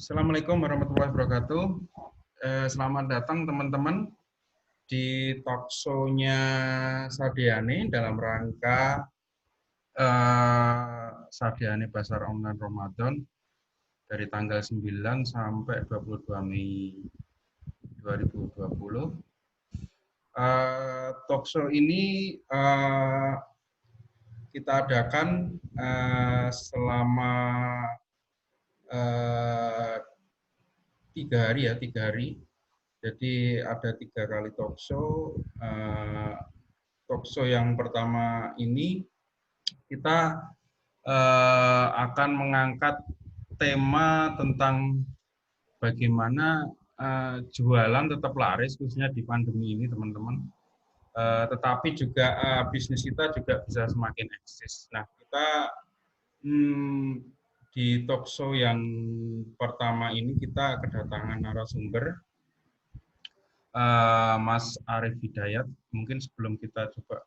Assalamualaikum warahmatullahi wabarakatuh. Selamat datang teman-teman di talk show-nya Sardiani dalam rangka Sardiani Bazar Online Ramadan dari tanggal 9 sampai 22 Mei 2020. Talk show ini kita adakan selama 3 hari. Jadi ada 3 kali talk show. Talk show yang pertama ini kita akan mengangkat tema tentang bagaimana jualan tetap laris khususnya di pandemi ini, teman-teman. Tetapi juga bisnis kita juga bisa semakin eksis. Nah, kita di talk show yang pertama ini kita kedatangan narasumber Mas Arief Hidayat. Mungkin sebelum kita coba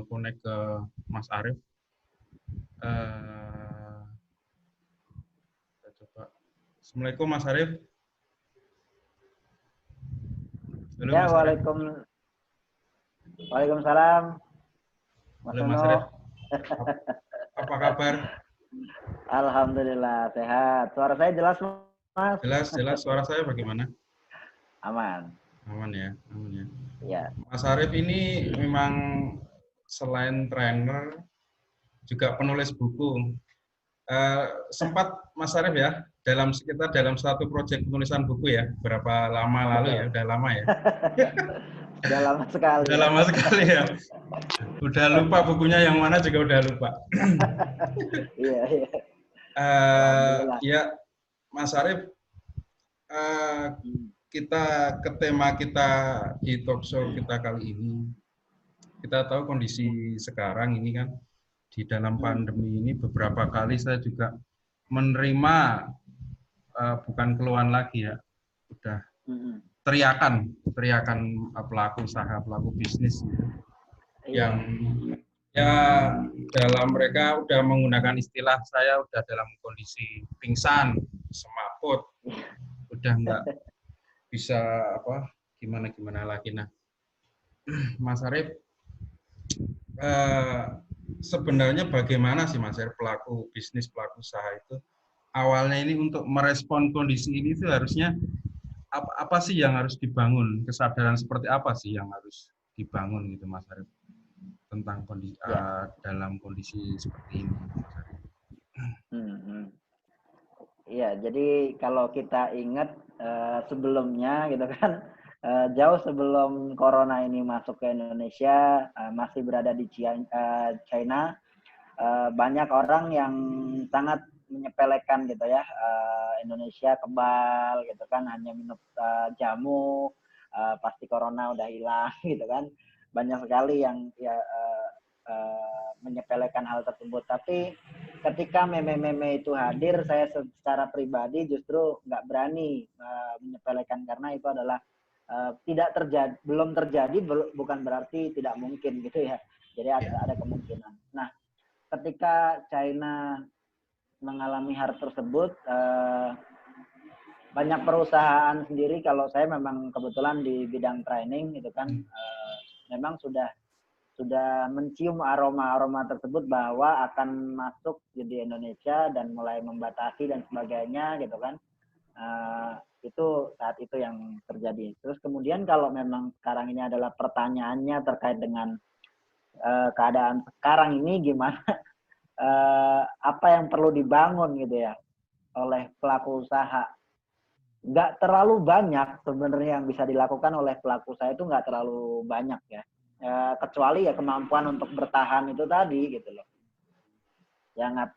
connect ke Mas Arief, kita coba. Assalamualaikum Mas Arief. Halo, ya, Mas Arief. Waalaikumsalam. Halo Mas Arief. Apa kabar? Alhamdulillah sehat. Suara saya jelas, Mas? Jelas. Suara saya bagaimana? Aman. Aman ya. Ya. Mas Arief ini memang selain trainer juga penulis buku. Sempat Mas Arief ya dalam satu proyek penulisan buku ya, berapa lama lalu ya? Udah lama ya? Udah lama sekali. Udah lama sekali ya. Udah lupa bukunya yang mana juga udah lupa. Iya. Ya, Mas Arief, kita ke tema kita di talk show kita kali ini. Kita tahu kondisi sekarang ini kan di dalam pandemi ini beberapa kali saya juga menerima bukan keluhan lagi ya, udah teriakan pelaku usaha, pelaku bisnis yang ya dalam mereka udah menggunakan istilah saya udah dalam kondisi pingsan, semaput, udah nggak bisa gimana lagi. Nah, Mas Arief, sebenarnya bagaimana sih Mas Arief pelaku bisnis, pelaku usaha itu awalnya ini untuk merespon kondisi ini itu harusnya apa sih yang harus dibangun, kesadaran seperti apa sih yang harus dibangun gitu Mas Arief tentang kondisi dalam kondisi seperti ini, Mas Arief? Iya, jadi kalau kita ingat sebelumnya gitu kan, jauh sebelum corona ini masuk ke Indonesia, masih berada di China, banyak orang yang sangat menyepelekan gitu ya, Indonesia kebal gitu kan, hanya minum jamu, pasti corona udah hilang gitu kan. Banyak sekali yang menyepelekan hal tersebut. Tapi ketika meme-meme itu hadir, saya secara pribadi justru nggak berani menyepelekan, karena itu adalah belum terjadi, bukan berarti tidak mungkin gitu ya. Jadi ada kemungkinan. Nah, ketika China mengalami hal tersebut, banyak perusahaan sendiri, kalau saya memang kebetulan di bidang training gitu kan, memang sudah mencium aroma tersebut bahwa akan masuk di Indonesia dan mulai membatasi dan sebagainya gitu kan. Itu saat itu yang terjadi. Terus kemudian kalau memang sekarang ini adalah pertanyaannya terkait dengan keadaan sekarang ini gimana, apa yang perlu dibangun gitu ya oleh pelaku usaha. Nggak terlalu banyak sebenarnya yang bisa dilakukan oleh pelaku usaha, itu nggak terlalu banyak ya. Kecuali ya kemampuan untuk bertahan itu tadi gitu loh. Yang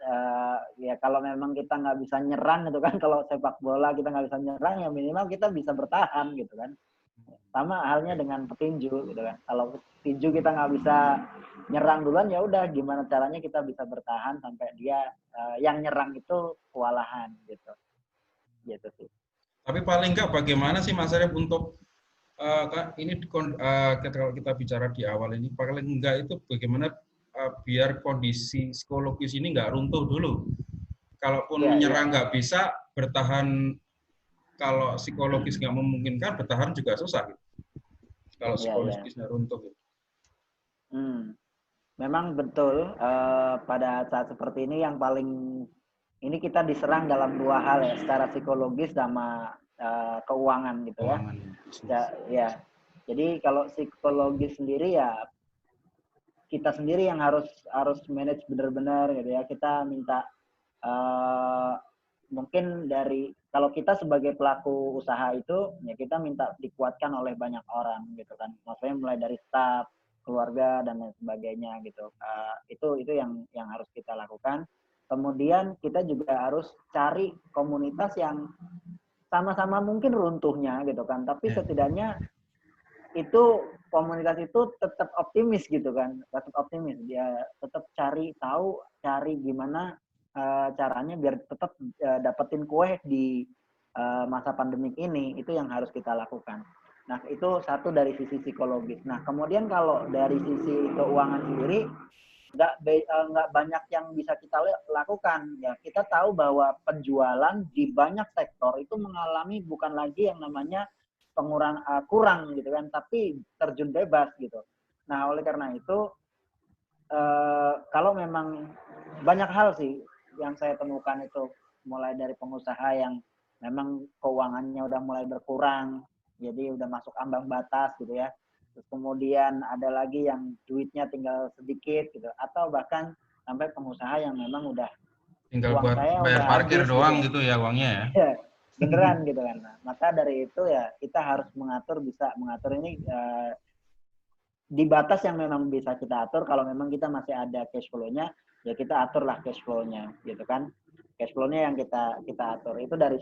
ya kalau memang kita nggak bisa nyerang gitu kan, kalau sepak bola kita nggak bisa nyerang, ya minimal kita bisa bertahan gitu kan. Sama halnya dengan petinju gitu kan. Kalau petinju kita nggak bisa nyerang duluan, ya udah gimana caranya kita bisa bertahan sampai dia yang nyerang itu kewalahan gitu. Gitu sih. Tapi paling nggak bagaimana sih Mas Arief untuk ini kalau kita bicara di awal ini, paling enggak itu bagaimana biar kondisi psikologis ini nggak runtuh dulu. Kalaupun menyerang nggak bisa, bertahan kalau psikologis nggak memungkinkan, bertahan juga susah. Gitu. Kalau psikologisnya runtuh. Gitu. Memang betul pada saat seperti ini yang paling ini kita diserang dalam dua hal ya, secara psikologis sama keuangan gitu ya. Ya. Jadi kalau psikologis sendiri ya kita sendiri yang harus manage benar-benar gitu ya. Kita minta mungkin dari kalau kita sebagai pelaku usaha itu ya kita minta dikuatkan oleh banyak orang gitu kan. Maksudnya mulai dari staff, keluarga dan lain sebagainya gitu. Itu yang harus kita lakukan. Kemudian kita juga harus cari komunitas yang sama-sama mungkin runtuhnya gitu kan. Tapi setidaknya itu komunitas itu tetap optimis gitu kan, tetap optimis, dia tetap cari gimana caranya biar tetap dapetin kue di masa pandemik ini. Itu yang harus kita lakukan. Nah itu satu dari sisi psikologis. Nah kemudian kalau dari sisi keuangan sendiri nggak banyak yang bisa kita lakukan ya. Kita tahu bahwa penjualan di banyak sektor itu mengalami bukan lagi yang namanya kurang gitu kan, tapi terjun bebas gitu. Nah oleh karena itu kalau memang banyak hal sih yang saya temukan itu, mulai dari pengusaha yang memang keuangannya udah mulai berkurang, jadi udah masuk ambang batas gitu ya. Terus kemudian ada lagi yang duitnya tinggal sedikit gitu, atau bahkan sampai pengusaha yang memang udah tinggal buat bayar parkir doang gitu ya uangnya ya. Beneran gitu kan. Nah, maka dari itu ya kita harus bisa mengatur ini di batas yang memang bisa kita atur. Kalau memang kita masih ada cash flow-nya, ya kita aturlah cash flow-nya gitu kan. Cash flow-nya yang kita atur. Itu dari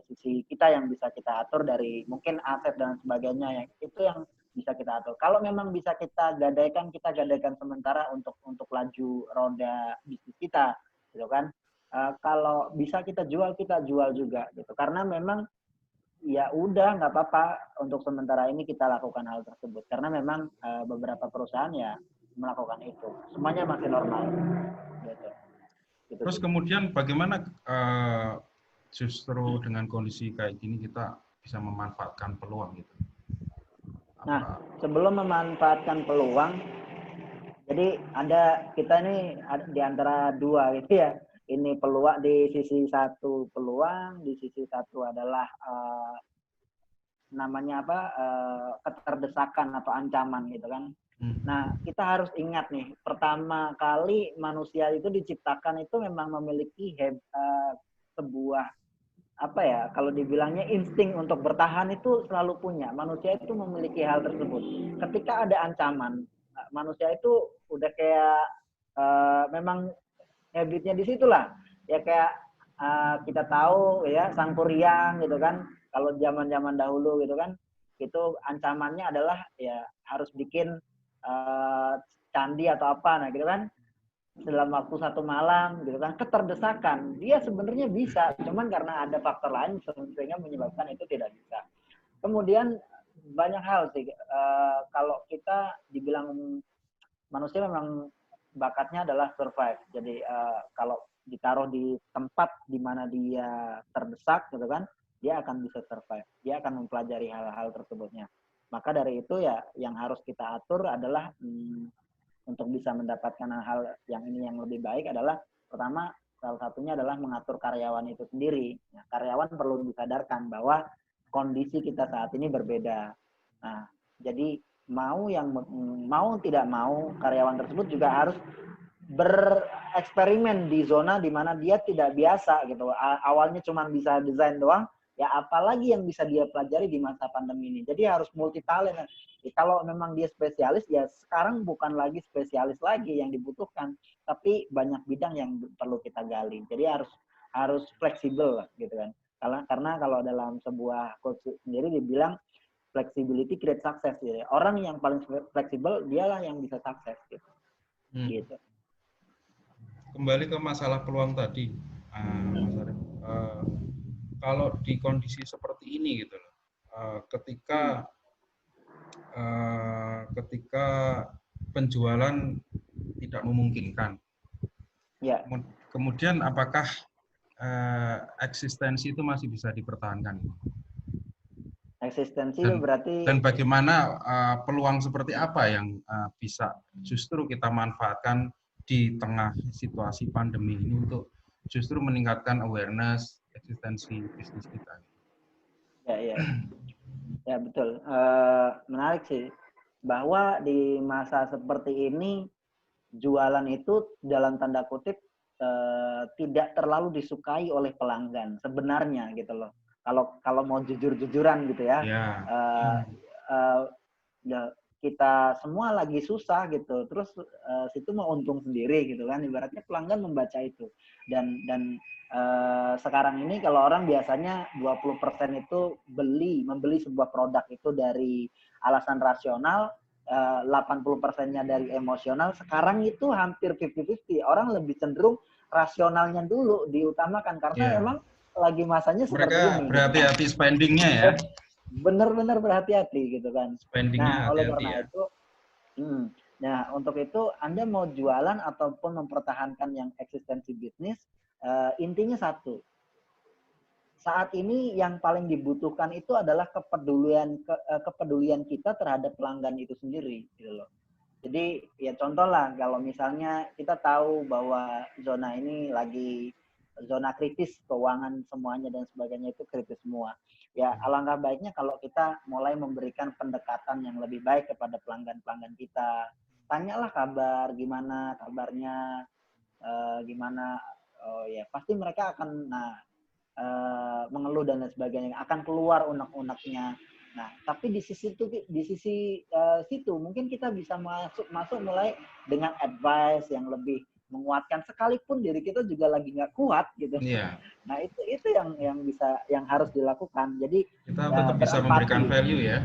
sisi kita yang bisa kita atur, dari mungkin aset dan sebagainya, yang itu yang bisa kita atur. Kalau memang bisa kita gadaikan sementara untuk laju roda bisnis kita gitu kan. Kalau bisa kita jual juga gitu, karena memang ya udah nggak apa-apa untuk sementara ini kita lakukan hal tersebut, karena memang beberapa perusahaan ya melakukan itu, semuanya masih normal gitu. Terus kemudian bagaimana justru dengan kondisi kayak gini kita bisa memanfaatkan peluang gitu? Nah sebelum memanfaatkan peluang, jadi kita ini di antara dua gitu ya. Ini peluang, di sisi satu peluang, di sisi satu adalah namanya apa, keterdesakan atau ancaman gitu kan. Nah kita harus ingat nih, pertama kali manusia itu diciptakan itu memang memiliki sebuah apa ya, kalau dibilangnya insting untuk bertahan itu selalu punya. Manusia itu memiliki hal tersebut. Ketika ada ancaman, manusia itu udah kayak memang habitnya di situlah ya. Kayak kita tahu ya Sangkuriang gitu kan, kalau zaman dahulu gitu kan, itu ancamannya adalah ya harus bikin candi atau apa, nah gitu kan, dalam waktu 1 malam gitu kan. Keterdesakan dia sebenarnya bisa, cuman karena ada faktor lain sehingga menyebabkan itu tidak bisa. Kemudian banyak hal sih, kalau kita dibilang manusia memang bakatnya adalah survive. Jadi kalau ditaruh di tempat di mana dia terdesak gitu kan, dia akan bisa survive. Dia akan mempelajari hal-hal tersebutnya. Maka dari itu ya yang harus kita atur adalah untuk bisa mendapatkan hal yang ini yang lebih baik adalah, pertama salah satunya adalah mengatur karyawan itu sendiri. Nah, karyawan perlu disadarkan bahwa kondisi kita saat ini berbeda. Nah, jadi mau tidak mau karyawan tersebut juga harus bereksperimen di zona di mana dia tidak biasa gitu. Awalnya cuma bisa desain doang, ya apalagi yang bisa dia pelajari di masa pandemi ini. Jadi harus multi talent. Kalau memang dia spesialis, ya sekarang bukan lagi spesialis lagi yang dibutuhkan, tapi banyak bidang yang perlu kita gali. Jadi harus fleksibel gitu kan. Karena kalau dalam sebuah coach sendiri dibilang flexibility create success gitu. Orang yang paling fleksibel dialah yang bisa sukses gitu. Gitu. Kembali ke masalah peluang tadi, Mas Arief. Kalau di kondisi seperti ini gitu loh, ketika penjualan tidak memungkinkan, ya. Kemudian apakah eksistensi itu masih bisa dipertahankan. Eksistensi itu berarti Dan bagaimana peluang seperti apa yang bisa justru kita manfaatkan di tengah situasi pandemi ini untuk justru meningkatkan awareness eksistensi bisnis kita. Ya betul. Menarik sih bahwa di masa seperti ini jualan itu dalam tanda kutip tidak terlalu disukai oleh pelanggan sebenarnya gitu loh. Kalau mau jujur-jujuran gitu ya. Ya kita semua lagi susah gitu, terus situ mau untung sendiri gitu kan, ibaratnya pelanggan membaca itu dan sekarang ini kalau orang biasanya 20% itu membeli sebuah produk itu dari alasan rasional, 80%-nya dari emosional. Sekarang itu hampir 50-50, orang lebih cenderung rasionalnya dulu diutamakan karena memang lagi masanya seperti ini. Mereka berhati-hati gitu. Spendingnya ya. Bener-bener berhati-hati gitu kan. Spendingnya oleh hati-hati karena ya. itu, nah untuk itu Anda mau jualan ataupun mempertahankan yang eksistensi bisnis, intinya satu. Saat ini yang paling dibutuhkan itu adalah kepedulian kita terhadap pelanggan itu sendiri, gitu loh. Jadi ya contoh lah, kalau misalnya kita tahu bahwa zona ini lagi zona kritis, keuangan semuanya dan sebagainya itu kritis semua. Ya alangkah baiknya kalau kita mulai memberikan pendekatan yang lebih baik kepada pelanggan-pelanggan kita. Tanyalah kabar, gimana kabarnya, gimana, oh ya pasti mereka akan mengeluh dan lain sebagainya, akan keluar unek-uneknya. Nah, tapi di sisi situ mungkin kita bisa masuk mulai dengan advice yang lebih menguatkan, sekalipun diri kita juga lagi nggak kuat gitu. Iya. Nah itu yang harus dilakukan. Jadi kita tetap bisa memberikan value ya.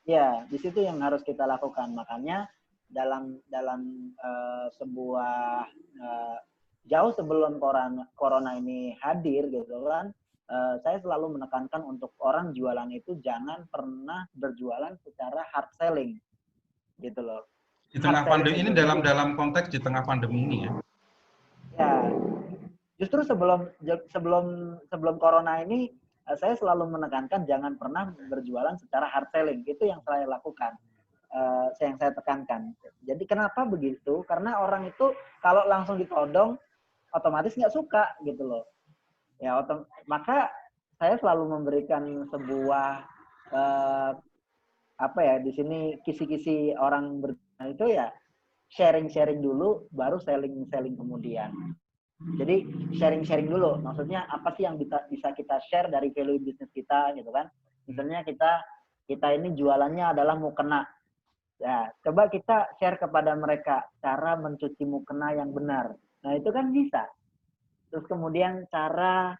Ya, di situ yang harus kita lakukan. Makanya dalam sebuah jauh sebelum corona ini hadir gitu kan, saya selalu menekankan untuk orang jualan itu jangan pernah berjualan secara hard selling, gitu loh. Di tengah pandemi ini, dalam konteks di tengah pandemi ini ya. Ya, justru sebelum corona ini, saya selalu menekankan jangan pernah berjualan secara hard selling. Itu yang saya lakukan, yang saya tekankan. Jadi kenapa begitu? Karena orang itu kalau langsung ditodong, otomatis nggak suka gitu loh. Ya, maka saya selalu memberikan sebuah di sini kisi-kisi orang itu ya sharing dulu, baru selling kemudian. Jadi sharing dulu, maksudnya apa sih yang bisa kita share dari value bisnis kita gitu kan? Misalnya kita ini jualannya adalah mukena. Ya, coba kita share kepada mereka cara mencuci mukena yang benar. Nah, itu kan bisa. Terus kemudian cara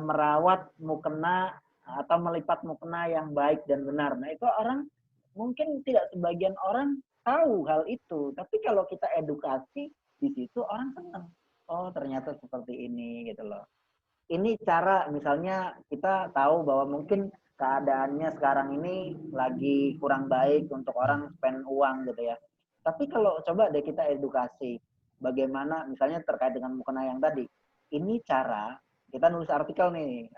merawat mukena atau melipat mukena yang baik dan benar. Nah, itu orang mungkin tidak sebagian orang tahu hal itu, tapi kalau kita edukasi di situ orang senang. Oh, ternyata seperti ini gitu loh. Ini cara, misalnya kita tahu bahwa mungkin keadaannya sekarang ini lagi kurang baik untuk orang spend uang gitu ya. Tapi kalau coba deh kita edukasi, bagaimana misalnya terkait dengan mukena yang tadi. Ini cara, kita nulis artikel nih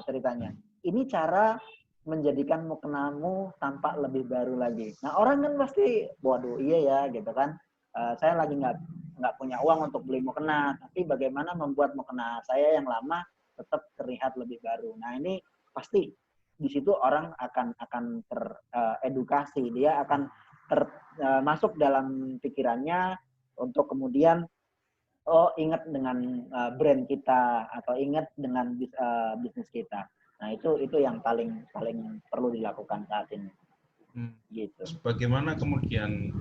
ceritanya. Ini cara menjadikan mukenamu tampak lebih baru lagi. Nah orang kan pasti, waduh iya ya gitu kan. Saya lagi nggak punya uang untuk beli mukena, tapi bagaimana membuat mukena saya yang lama tetap terlihat lebih baru. Nah ini pasti di situ orang akan teredukasi, dia akan masuk dalam pikirannya untuk kemudian ingat dengan brand kita atau ingat dengan bisnis kita. Nah itu yang paling perlu dilakukan saat ini. Gitu. Bagaimana kemudian